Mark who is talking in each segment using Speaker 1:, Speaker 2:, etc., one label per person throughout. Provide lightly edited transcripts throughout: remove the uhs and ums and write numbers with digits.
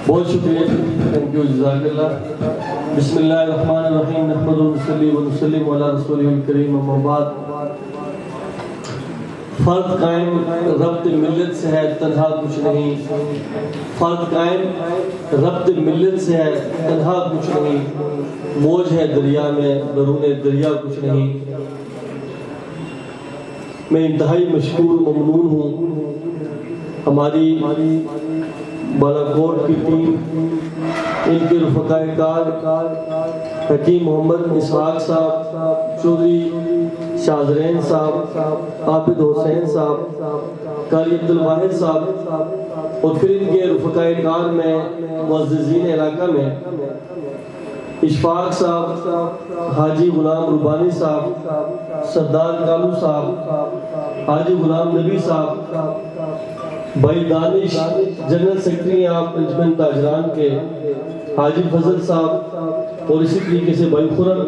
Speaker 1: بہت شکریہ، thank you, جزاک اللہ۔ بسم اللہ الرحمن الرحیم، نحمد ونصلی ونسلم علی رسولہ الکریم، اما بعد۔ فرد قائم ربط ملت سے ہے، تنہا کچھ نہیں۔ فرد قائم ربط ملت سے ہے، تنہا کچھ نہیں۔ موج ہے دریا میں، درون دریا کچھ نہیں۔ میں انتہائی مشکور ممنون ہوں ہماری بالاکوٹ کی ٹیم، ان کے رفقائے کار حکیم محمد اسحاق صاحب، چودھری شاہزرین صاحب، عابد حسین صاحب، قاری عبد الواحد صاحب، اور پھر ان کے رفقائے کار میں معززین علاقہ میں اشفاق صاحب، حاجی غلام ربانی صاحب، سردار کالو صاحب، حاجی غلام نبی صاحب، بھائی دانش جنرل سیکرٹری آپ انجمن تاجران کے حاجی فضل صاحب، اور اسی طریقے سے بھائی خرم،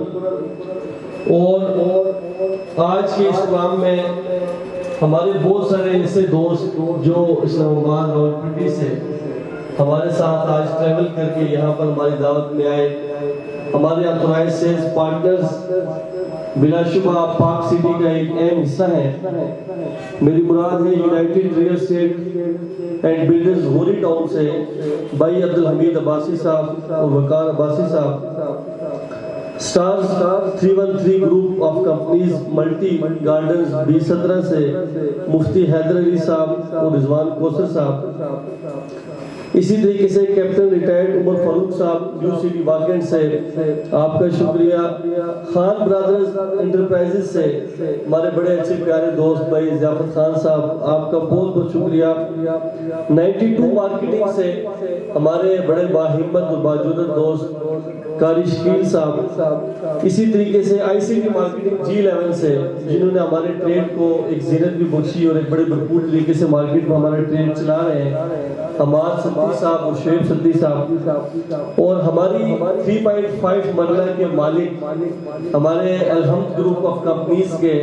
Speaker 1: اور آج کے اس پروگرام میں ہمارے بہت سارے ایسے دوست جو اسلام آباد راولپنڈی سے ہمارے ساتھ آج ٹریول کر کے یہاں پر ہماری دعوت میں آئے۔ ہمارے آتھورائز سیلز پارٹنرز بلا شبہ پاک سٹی کا ایک اہم حصہ ہے۔ میری مراد ہے United real estate and builders Ghori town سے بھائی عبدالحمید عباسی صاحب اور وقار عباسی صاحب، stars 313 group of companies multi gardens B17 سے مفتی حیدر علی صاحب اور رضوان کوثر صاحب، اسی طریقے سے کیپٹن ریٹائرڈ عمر فاروق صاحب UCD واکنڈ سے آپ کا شکریہ۔ خان برادرز انٹرپرائزز سے ہمارے بڑے اچھے پیارے دوست بھائی ضیافت خان صاحب، آپ کا بہت بہت شکریہ۔ 92 مارکیٹنگ سے ہمارے بڑے باہمت اور باجودت دوست قاری شکیل صاحب، اسی طریقے سے ICT مارکیٹنگ G11 سے جنہوں نے ہمارے ٹریڈ کو ایک زینت بھی بخشی اور ایک بڑے بھرپور طریقے سے مارکیٹ میں ہمارا ٹریڈ چلا رہے ہیں، حماد صدی صاحب اور شعیب صدی صاحب، اور ہماری 3.5 مرلہ کے مالک ہمارے الحمد گروپ آف کمپنیز کے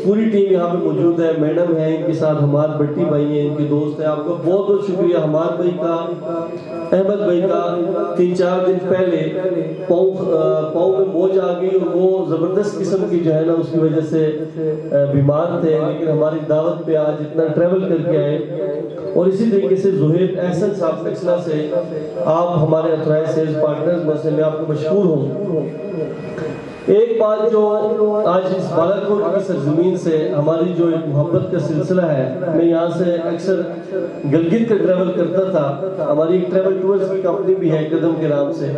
Speaker 1: پوری ٹیم یہاں پہ موجود ہے، میڈم ہے، ان کے ساتھ حماد بھٹی بھائی ہیں، ان کے دوست ہیں۔ آپ کا بہت بہت شکریہ حماد بھائی کا، احمد بھائی کا۔ 3-4 دن پہلے پاؤں میں موج آ گئی اور وہ زبردست قسم کی جو ہے نا اس کی وجہ سے بیمار تھے، لیکن ہماری دعوت پہ آج اتنا ٹریول کر کے آئے۔ اور اسی طریقے سے زہیر احسن صاحب ٹیکسلا سے آپ ہمارے آتھورائز سیلز پارٹنرز میں سے میں آپ کو مشکور ہوں۔ ایک بات جو آج اس بالاکوٹ کی سرزمین سے ہماری جو ایک محبت کا سلسلہ ہے، میں یہاں سے اکثر گلگت کا ٹریول کرتا تھا، ہماری ایک ٹریول ٹورز کی کمپنی بھی ہے قدم کے نام سے،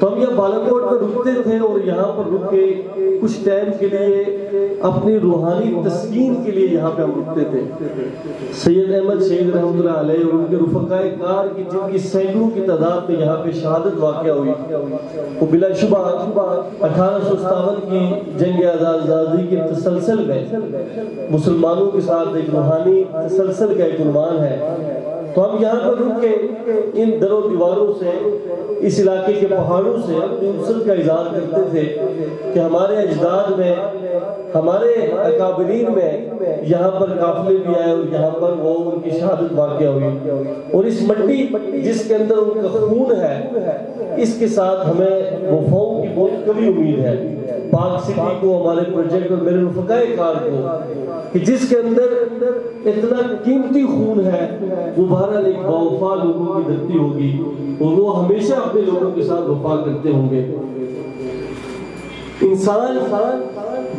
Speaker 1: تو ہم یہ بالاکوٹ میں رکتے تھے اور یہاں پر رک کے کچھ ٹائم کے لیے اپنی روحانی تسکین کے لیے یہاں پہ ہم رکتے تھے۔ سید احمد شہید رحمۃ اللہ علیہ اور ان کے رفقائے کار کی جن کی سینکڑوں کی تعداد میں یہاں پہ شہادت واقع ہوئی، وہ بلا شبہ 1857 کی جنگ آزادی کے تسلسل میں مسلمانوں کے ساتھ ایک روحانی تسلسل کا ایک عنوان ہے۔ تو ہم یہاں پر رک کے ان در و دیواروں سے، اس علاقے کے پہاڑوں سے اپنی نصرت کا اظہار کرتے تھے کہ ہمارے اجداد میں، ہمارے اکابرین میں یہاں پر قافلے بھی آئے اور یہاں پر وہ ان کی شہادت واقع ہوئی، اور اس مٹی جس کے اندر ان کا خون ہے، اس کے ساتھ ہمیں وفاؤں کی بہت کبھی امید ہے۔ پاک سٹی کو، ہمارے پروجیکٹ اور میرے رفقائے کار کو، کہ جس کے اندر اتنا قیمتی خون ہے، وہ بہرحال ایک باوفا لوگوں کی دھرتی ہوگی اور وہ ہمیشہ اپنے لوگوں کے ساتھ وفا کرتے ہوں گے۔ انسان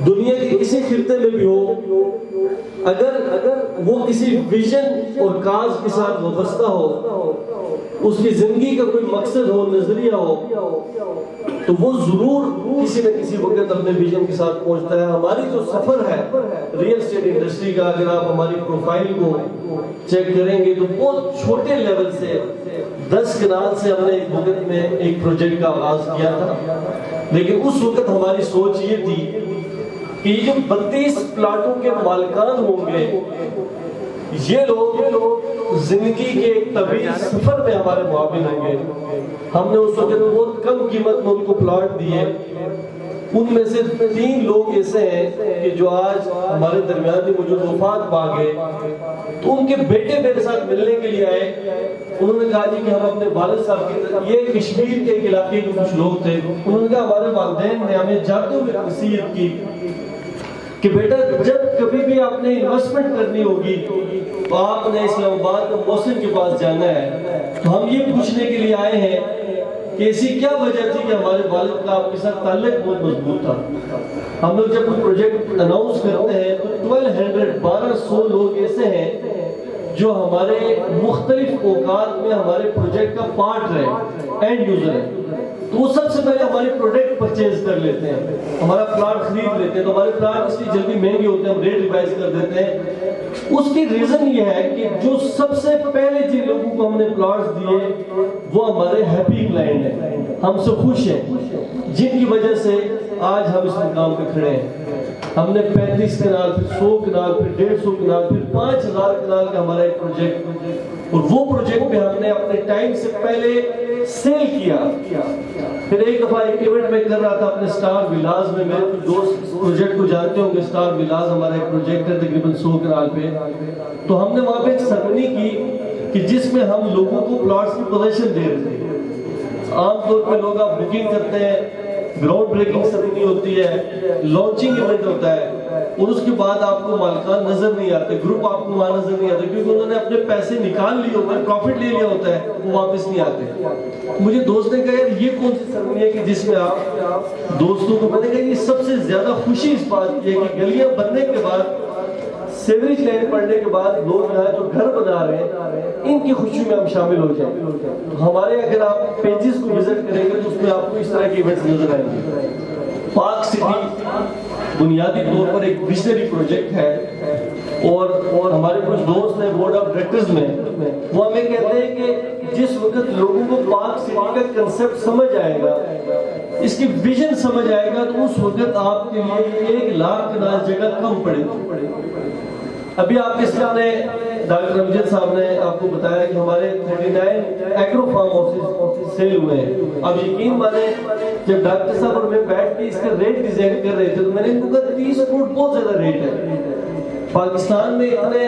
Speaker 1: دنیا کے کسی خطے میں بھی ہو، اگر وہ کسی ویژن اور کاز کے ساتھ وابستہ ہو، اس کی زندگی کا کوئی مقصد ہو، نظریہ ہو، تو وہ ضرور کسی نہ کسی وقت اپنے ویژن کے ساتھ پہنچتا ہے۔ ہماری جو سفر ہے ریئل اسٹیٹ انڈسٹری کا، اگر آپ ہماری پروفائل کو چیک کریں گے تو بہت چھوٹے لیول سے 10 کنال سے ہم نے ایک وقت میں ایک پروجیکٹ کا آغاز کیا تھا، لیکن اس وقت ہماری سوچ یہ تھی کہ یہ جو 32 پلاٹوں کے مالکان ہوں گے، یہ لوگ زندگی کے ایک طویل سفر میں ہمارے معاون ہوں گے۔ ہم نے اس وقت بہت کم قیمت میں ان کو پلاٹ دیے، ان میں سے 3 لوگ ایسے ہیں کہ جو آج ہمارے درمیان میں موجود وفات پا گئے۔ تو ان کے بیٹے میرے ساتھ ملنے کے لیے آئے. انہوں نے کہا جی کہ ہم اپنے والد صاحب کی طرف, یہ کشمیر کے ایک علاقے کے کچھ لوگ تھے, انہوں نے کہا ہمارے والدین نے ہمیں جاتے ہوئے نصیحت کی کہ بیٹا جب کبھی بھی آپ نے انویسٹمنٹ کرنی ہوگی تو آپ نے اسلام آباد کے محسن کے پاس جانا ہے. تو ہم یہ پوچھنے کے لیے آئے ہیں کہ ایسی کیا وجہ تھی کہ ہمارے والد کا آپ کے ساتھ تعلق بہت مضبوط تھا. ہم لوگ جب کوئی پروجیکٹ اناؤنس کرتے ہیں تو 1200 لوگ ایسے ہیں جو ہمارے مختلف اوقات میں ہمارے پروجیکٹ کا پارٹ رہے, اینڈ یوزر ہیں. تو وہ سب سے پہلے ہمارے پروڈکٹ پرچیز کر لیتے ہیں, ہمارا پلاٹ خرید لیتے ہیں. تو ہمارے پلاٹ اس لیے جلدی مہنگے ہوتے ہیں, ہم ریٹ ریوائز کر دیتے ہیں. اس کی ریزن یہ ہے کہ جو سب سے پہلے جن لوگوں کو ہم نے پلاٹس دیے وہ ہمارے ہیپی کلائنٹ ہیں, ہم سے خوش ہیں, جن کی وجہ سے آج ہم اس مقام پہ کھڑے ہیں. ہم نے 35 کنال, پھر 100 کنال, پھر 150 کنال, پھر 5000 کنال کا ہمارا ایک پروجیکٹ, اور وہ پروجیکٹ پہ ہم نے اپنے ٹائم سے پہلے سیل کیا. پھر ایک دفعہ ایک ایونٹ میں کر رہا تھا اپنے سٹار ولاز میں, میرے کچھ دوست پروجیکٹ کو جانتے ہوں گے, سٹار ولاز ہمارا ایک پروجیکٹ ہے تقریباً 100 کنال پہ. تو ہم نے وہاں پہ ایک سرمنی کی کہ جس میں ہم لوگوں کو پلاٹس کی پوزیشن دے رہے تھے. عام طور پہ لوگ آپ بکنگ کرتے ہیں, گراؤنڈ بریکنگ سرمنی ہوتی ہے, لانچنگ ایونٹ ہوتا ہے, اور اس کے بعد آپ کو مالکان نظر نہیں آتے, گروپ آپ کو وہاں نظر نہیں آتے, کیونکہ انہوں نے اپنے پیسے نکال لیے ہوتے ہیں, پروفٹ لے لیا ہوتا ہے, وہ واپس نہیں آتے. مجھے دوست نے کہا یار یہ کون سی سرمنی ہے کہ جس میں آپ دوستوں کو, میں نے کہا یہ سب سے زیادہ خوشی اس بات کی ہے کہ گلیاں بننے کے بعد, سیوریج لائن پڑنے کے بعد لوگ یہاں جو گھر بنا رہے ہیں ان کی خوشی میں ہم شامل ہو جائیں. ہمارے اگر آپ پیجز کو وزٹ کریں گے تو اس میں آپ کو اس طرح کے ایونٹس نظر آئیں گے. پارک سٹی بنیادی طور پر ایک ویژنری پروجیکٹ ہے, اور ہمارے کچھ دوست ہیں بورڈ آف ڈائریکٹرز میں, وہ ہمیں کہتے ہیں کہ جس وقت لوگوں کو پارک سٹی کا کنسپٹ سمجھ آئے گا, اس کی ویژن سمجھ آئے گا, تو اس وقت آپ کے لیے 1 لاکھ کنال جگہ کم پڑے گی. ابھی آپ کے سامنے ڈاکٹر امجد صاحب نے آپ کو بتایا کہ ہمارے 39 ایگرو فارم ہاؤسز سیل ہوئے ہیں. اب یقین مانیں جب ڈاکٹر صاحب اور میں بیٹھ کے اس کا ریٹ ڈیزائن کر رہے تھے تو میں نے ان کو کہا 30 کروڑ بہت زیادہ ریٹ ہے. پاکستان میں اتنے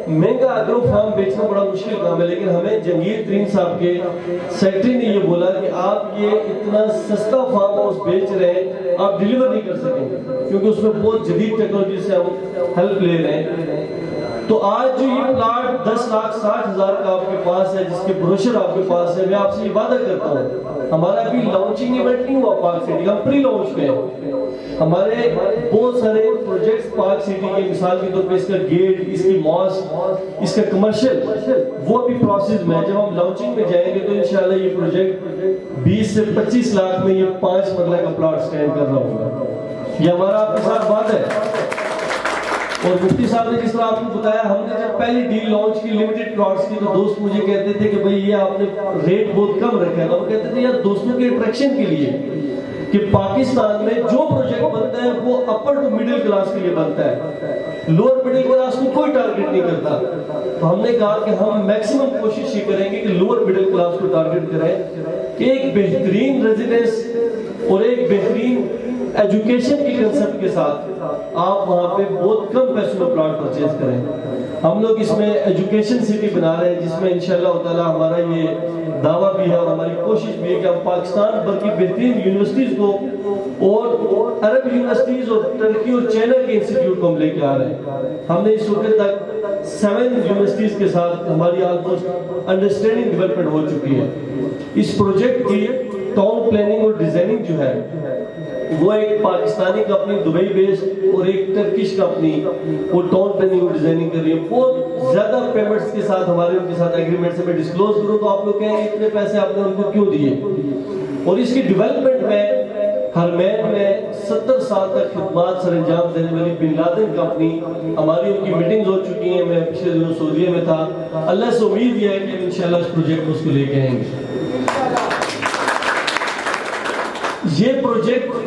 Speaker 1: مہنگا ایگرو فارم بیچنا بڑا مشکل کام ہے, لیکن ہمیں جنگیر ترین صاحب کے سیکٹری نے یہ بولا کہ آپ یہ اتنا سستا فارم ہاؤس بیچ رہے ہیں, آپ ڈیلیور نہیں کر سکیں کیونکہ اس میں بہت جدید ٹیکنالوجی سے ہم ہیلپ لے رہے ہیں. تو آج جو یہ پلاٹ 10,60,000 کا آپ کے پاس ہے, جس کے بروشر آپ کے پاس ہے, میں آپ سے یہ وعدہ کرتا ہوں ہمارا ابھی لانچنگ ایونٹ نہیں ہوا پارک سٹی, ہم پری لانچ میں ہیں. ہمارے بہت سارے پروجیکٹس پارک سٹی کے, مثال کے طور پہ اس کا گیٹ, اس کی ماسک, اس کا کمرشل, وہ ابھی پروسیس میں ہے. جب ہم لانچنگ میں جائیں گے تو انشاءاللہ یہ پروجیکٹ 20 سے 25 لاکھ میں یہ 5 مرلہ کا پلاٹ سٹینڈ کر رہا ہوگا. یہ ہمارا آپ کے ساتھ بات ہے. اور مفتی صاحب نے جس طرح آپ کو بتایا, ہم نے جب پہلی ڈیل لانچ کی لمیٹڈ پلاٹس کی تو دوست مجھے کہتے تھے کہ بھئی یہ آپ نے ریٹ بہت کم رکھا ہے. ہم کہتے تھے یار دوستوں کے اٹریکشن کے لیے کہ پاکستان میں جو پروجیکٹ بنتا ہے وہ اپر ٹو مڈل کلاس کے لیے بنتا ہے, لوور مڈل کلاس کو کوئی ٹارگٹ نہیں کرتا. تو ہم نے کہا کہ ہم میکسیمم کوشش یہ کریں گے کہ لوور مڈل کلاس کو ٹارگٹ کریں کہ ایک بہترین ریزیڈنس اور ایک بہترین ایجوکیشن کی کنسپٹ کے ساتھ آپ وہاں پہ بہت کم پیسوں میں پلاٹ پرچیز کریں. ہم لوگ اس میں ایجوکیشن سٹی بنا رہے ہیں جس میں انشاءاللہ تعالی ہمارا یہ دعویٰ بھی ہے اور ہماری کوشش بھی ہے کہ ہم پاکستان بھر کی بہترین یونیورسٹیز کو اور عرب یونیورسٹیز اور ترکی اور چائنا کے انسٹیٹیوٹ کو ہم لے کے آ رہے ہیں. ہم نے اس وقت تک 7 یونیورسٹیز کے ساتھ ہماری آلموسٹ انڈرسٹینڈنگ ڈیولپمنٹ ہو چکی ہے. اس پروجیکٹ کی ٹاؤن پلاننگ اور ڈیزائننگ جو ہے وہ ایک پاکستانی کمپنی دبئی بیسڈ اور ایک ٹرکش کمپنی وہ ٹاؤن پلاننگ اور ڈیزائننگ کر رہی ہے. بہت زیادہ پیمنٹس کے ساتھ ہمارے ان کے ساتھ ایگریمنٹ سے میں ڈسکلوز کروں تو آپ لوگ کہیں گے اتنے پیسے آپ نے ان کو کیوں دیے. اور اس کی ڈیولپمنٹ میں حرمین میں 70 سال تک خدمات سر انجام دینے والی بن لادن کمپنی, ہماری ان کی میٹنگز ہو چکی ہیں. میں پچھلے دنوں سعودیہ میں تھا. اللہ سے امید یہ ہے کہ انشاءاللہ اس پروجیکٹ کو اس کو لے کے آئیں گے. یہ پروجیکٹ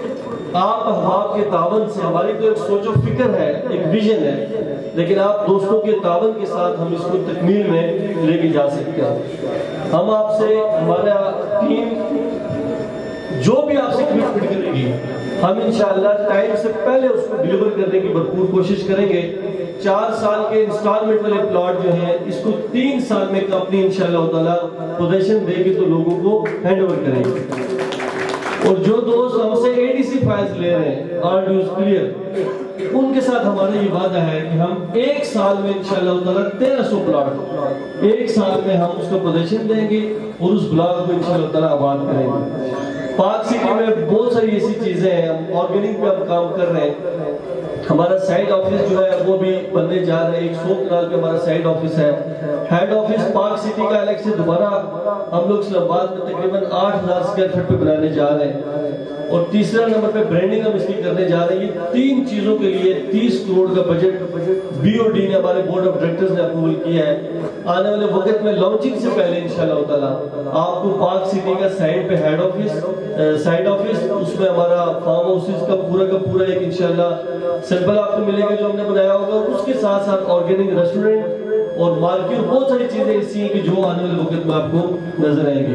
Speaker 1: آپ احباب کے تعاون سے, ہماری تو ایک سوچ و فکر ہے, ایک ویژن ہے, لیکن آپ دوستوں کے تعاون کے ساتھ ہم اس کو تکمیل میں لے کے جا سکتے ہیں. ہم آپ سے, ہمارا ٹیم جو بھی آپ سے کمٹمنٹ کرے گی, ہم انشاءاللہ ٹائم سے پہلے اس کو ڈیلیور کرنے کی بھرپور کوشش کریں گے. 4 سال کے انسٹالمنٹ والے پلاٹ جو ہیں اس کو 3 سال میں کمپنی انشاءاللہ تعالی پوزیشن دے گی تو لوگوں کو ہینڈ اوور کرے گی. اور جو دوست ہم سے ADC فائلز لے رہے ہیں آرڈیوز کلیئر، ان کے ساتھ ہمارا یہ وعدہ ہے کہ ہم 1 سال میں انشاءاللہ تعالی 1300 پلاٹ 1 سال میں ہم اس کو پوزیشن دیں گے اور اس بلاک کو انشاءاللہ تعالی آباد کریں گے. پاک سٹی میں بہت ساری ایسی چیزیں ہیں، ہم آرگینک پہ ہم کام کر رہے ہیں. ہمارا سائٹ آفس جو ہے وہ بھی بننے جا رہا ہے، 100 کنال پہ ہمارا سائٹ آفس ہے. ہیڈ آفس پاک سٹی کا الگ سے دوبارہ ہم لوگ اسلام آباد میں تقریباً 8000 اسکوائر فٹ پہ بنانے جا رہے ہیں. اور تیسرا نمبر پہ برانڈنگ ہم اس کی کرنے جا رہے ہیں. یہ 3 چیزوں کے لیے 30 کروڑ کا بجٹ BOD نے ہمارے بورڈ آف ڈائریکٹرز نے اپروول کیا ہے. آنے والے وقت میں لانچنگ سے پہلے انشاءاللہ تعالی آپ کو پاک سٹی کا سائٹ پہ ہیڈ آفس سائٹ آفس، اس میں ہمارا فارم ہاؤسز کا پورا ایک انشاءاللہ سیمپل آپ کو ملے گا جو ہم نے بنایا ہوگا. اس کے ساتھ ساتھ آرگینک ریسٹورنٹ اور مارکیٹ، بہت ساری چیزیں ایسی ہیں کہ جو آنے والے وقت میں آپ کو نظر آئیں گی.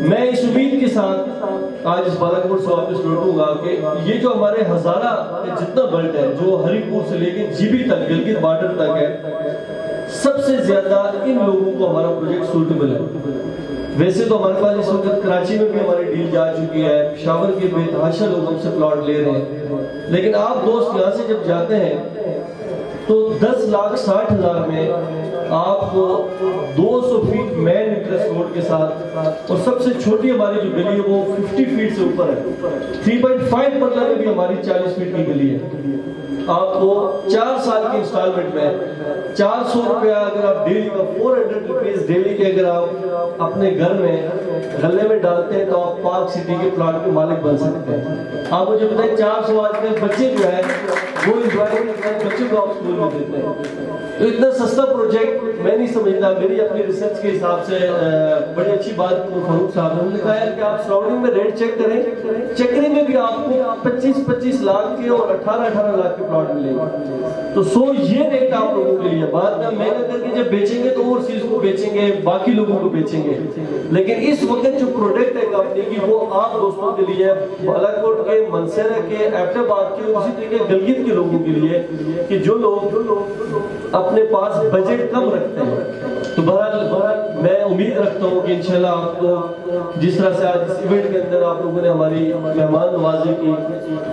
Speaker 1: میں اس امید کے ساتھ آج اس بالاکوٹ سے واپس لوٹوں گا کہ یہ جو ہمارے ہزارہ جتنا بلٹ ہے جو ہری پور سے لے کے GB تک، گلگت بارڈر تک ہے، سب سے زیادہ ان لوگوں کو ہمارا پروجیکٹ سوٹیبل ہے. ویسے تو ہمارے پاس اس وقت کراچی میں بھی ہماری ڈیل جا چکی ہے، پشاور کے بے تحاشا لوگ ہم سے پلاٹ لے رہے ہیں. لیکن آپ دوست یہاں سے جب جاتے ہیں تو 10,60,000 میں آپ کو 200 فیٹ مین انٹرسٹ روڈ کے ساتھ، اور سب سے چھوٹی ہماری جو گلی ہے وہ 50 فیٹ سے اوپر ہے. 3.5 مرلہ میں بھی ہماری 40 فیٹ کی گلی ہے. آپ کو 4 سال کی انسٹالمنٹ میں 400 روپیہ اگر آپ ڈیلی کا 400 روپیز ڈیلی کے اگر آپ اپنے گھر میں غلے میں ڈالتے ہیں تو آپ پاک سٹی کے پلاٹ کے مالک بن سکتے ہیں. آپ مجھے بتائیں 400 آج کل بچے جو ہے وہ انجوائمنٹ کرتے ہیں، بچوں کو آپ اسکول میں دیتے ہیں. تو اتنا سستا پروجیکٹ میں نہیں سمجھتا. میری اپنی ریسرچ کے حساب سے بڑی اچھی بات فاروق صاحب نے کہا ہے کہ آپ سراؤنڈنگ میں ریٹ چیک کریں، چکری میں بھی آپ کو 25 لاکھ کے اور 18 لاکھ کے پلاٹ ملے گا. تو یہ ریٹ آپ لوگوں کے لیے بعد میں مہنگا کر کے جب بیچیں گے تو اوورسیز کو بیچیں گے، باقی لوگوں کو بیچیں گے. لیکن اس وقت جو پروڈکٹ ہے کمپنی کی وہ آپ دوستوں کے لیے، بالاکوٹ کے، منسیرہ کے، ایبٹ آباد کے، اسی طریقے گلگت کے لوگوں کے لیے کہ جو لوگ اپنے پاس بجٹ کم رکھتے ہیں. تو بہرحال میں امید رکھتا ہوں کہ انشاءاللہ آپ کو جس طرح سے آج اس ایونٹ کے اندر آپ لوگوں نے ہماری مہمان نوازی کی،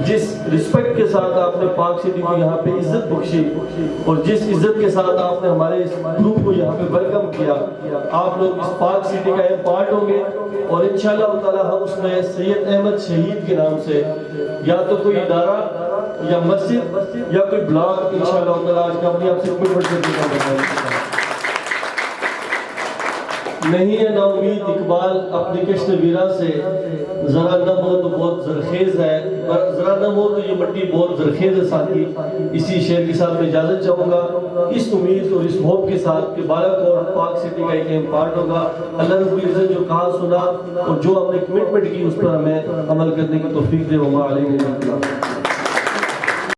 Speaker 1: جس رسپیکٹ کے ساتھ آپ نے پاک سٹی کو یہاں پہ عزت بخشی، اور جس عزت کے ساتھ آپ نے ہمارے اس گروپ کو یہاں پہ ویلکم کیا، آپ لوگ اس پاک سٹی کا اہم پارٹ ہوں گے. اور انشاءاللہ تعالی ہم اس میں سید احمد شہید کے نام سے یا تو کوئی ادارہ یا مسجد یا کوئی بلاک انشاءاللہ تعالی آج کا اپنی آپ سے کمٹمنٹ کرتے نہیں ہے. نا امید اقبال اپنی کشت ویرا سے ذرا نہ ہو تو بہت زرخیز ہے، ذرا نہ ہو تو یہ مٹی بہت زرخیز ہے ساتھی. اسی شعر کے ساتھ میں اجازت چاہوں گا اس امید اور اس ہوپ کے ساتھ کہ بالاکوٹ پاک سٹی کا ایک اہم پارٹ ہوگا. اللہ رب العزت جو کہا سنا اور جو ہم نے کمٹمنٹ کی اس پر ہمیں عمل کرنے کی توفیق دے. وما علینا الا البلاغ.